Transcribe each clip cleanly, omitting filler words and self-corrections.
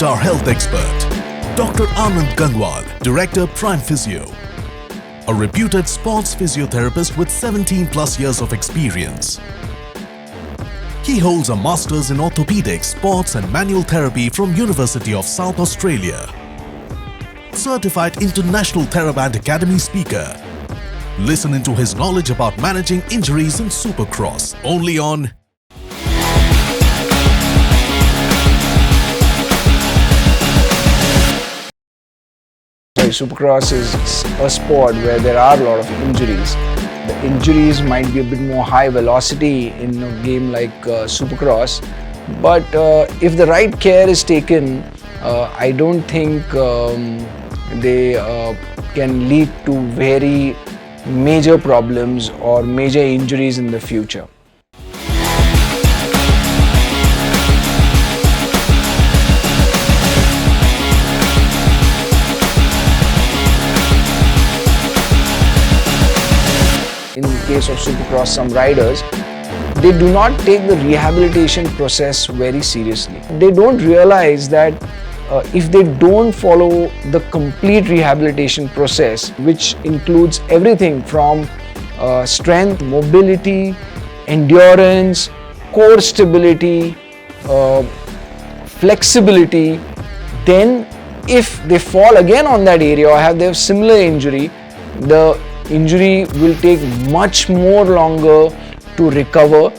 meet our health expert, Dr. Anand Gangwal, Director Prime Physio, a reputed sports physiotherapist with 17 plus years of experience. He holds a Masters in Orthopedics, Sports and Manual Therapy from University of South Australia. Certified International Theraband Academy speaker. Listen into his knowledge about managing injuries in Supercross, only on Supercross is a sport where there are a lot of injuries. The injuries might be a bit more high velocity in a game like Supercross, but if the right care is taken, I don't think they can lead to very major problems or major injuries in the future. In the case of Supercross, some riders, they do not take the rehabilitation process very seriously. They don't realize that if they don't follow the complete rehabilitation process, which includes everything from strength, mobility, endurance, core stability, flexibility, then if they fall again on that area or they have similar injury, the injury will take much more longer to recover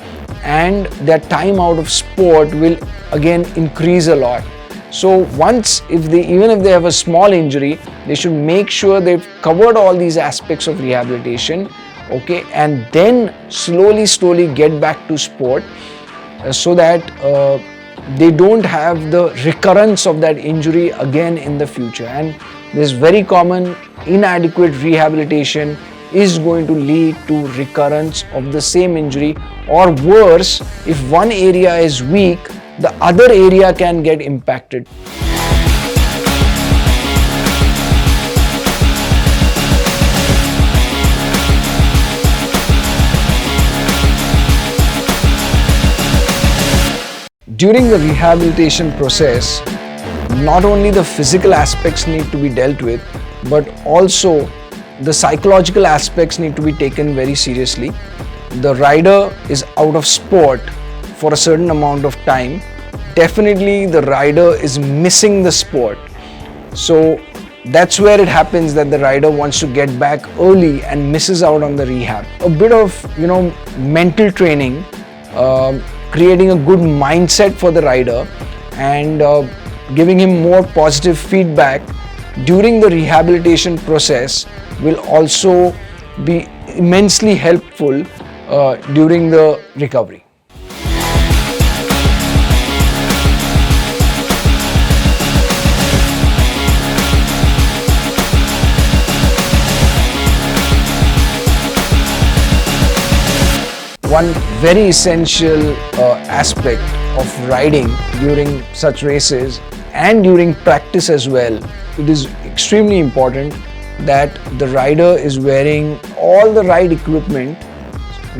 and their time out of sport will again increase a lot. So even if they have a small injury, they should make sure they've covered all these aspects of rehabilitation, okay, and then slowly get back to sport so that they don't have the recurrence of that injury again in the future. And this very common inadequate rehabilitation is going to lead to recurrence of the same injury, or worse, if one area is weak, the other area can get impacted. During the rehabilitation process, not only the physical aspects need to be dealt with, but also the psychological aspects need to be taken very seriously. The rider is out of sport for a certain amount of time. Definitely the rider is missing the sport. So that's where it happens that the rider wants to get back early and misses out on the rehab. A bit of mental training, creating a good mindset for the rider and giving him more positive feedback during the rehabilitation process will also be immensely helpful during the recovery. One very essential aspect of riding during such races and during practice as well, it is extremely important that the rider is wearing all the right equipment,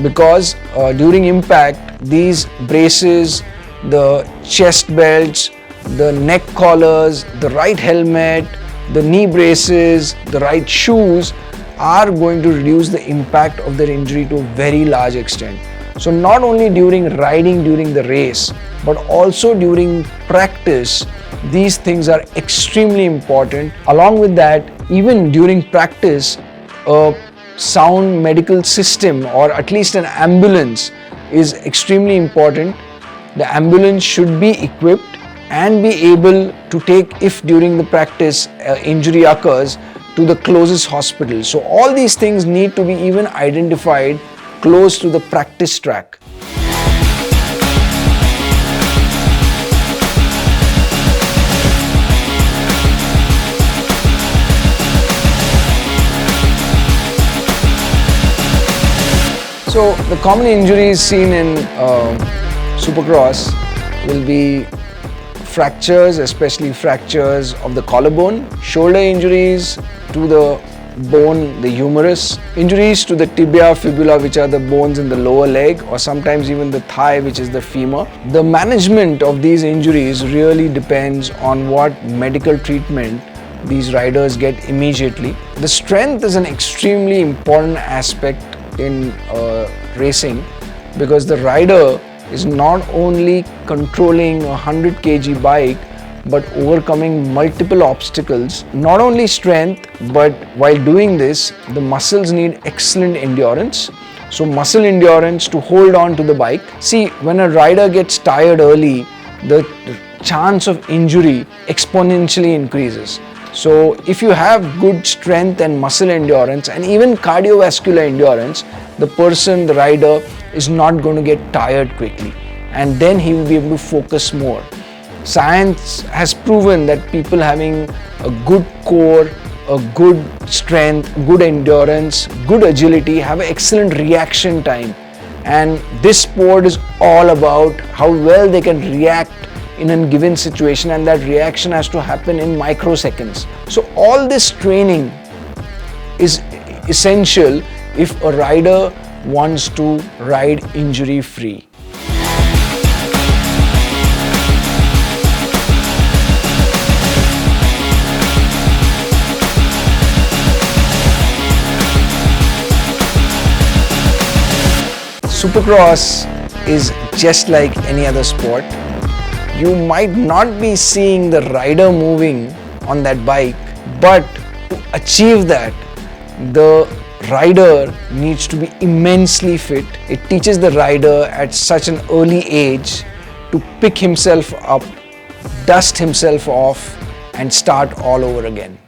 because during impact these braces, the chest belts, the neck collars, the right helmet, the knee braces, the right shoes are going to reduce the impact of their injury to a very large extent. So not only during riding during the race, but also during practice, these things are extremely important. Along with that, even during practice, a sound medical system or at least an ambulance is extremely important. The ambulance should be equipped and be able to take, if during the practice injury occurs, to the closest hospital. So all these things need to be even identified close to the practice track. So the common injuries seen in Supercross will be fractures, especially fractures of the collarbone, shoulder injuries to the bone, the humerus, injuries to the tibia, fibula, which are the bones in the lower leg, or sometimes even the thigh, which is the femur. The management of these injuries really depends on what medical treatment these riders get immediately. The strength is an extremely important aspect in racing, because the rider is not only controlling a 100 kg bike but overcoming multiple obstacles. Not only strength, but while doing this, the muscles need excellent endurance. So muscle endurance to hold on to the bike. See, when a rider gets tired early, the chance of injury exponentially increases. So if you have good strength and muscle endurance and even cardiovascular endurance, the person, the rider, is not going to get tired quickly, and then he will be able to focus more. Science has proven that people having a good core, a good strength, good endurance, good agility have an excellent reaction time. And this sport is all about how well they can react in a given situation, and that reaction has to happen in microseconds. So all this training is essential if a rider wants to ride injury free. Supercross is just like any other sport. You might not be seeing the rider moving on that bike, but to achieve that, the rider needs to be immensely fit. It teaches the rider at such an early age to pick himself up, dust himself off, and start all over again.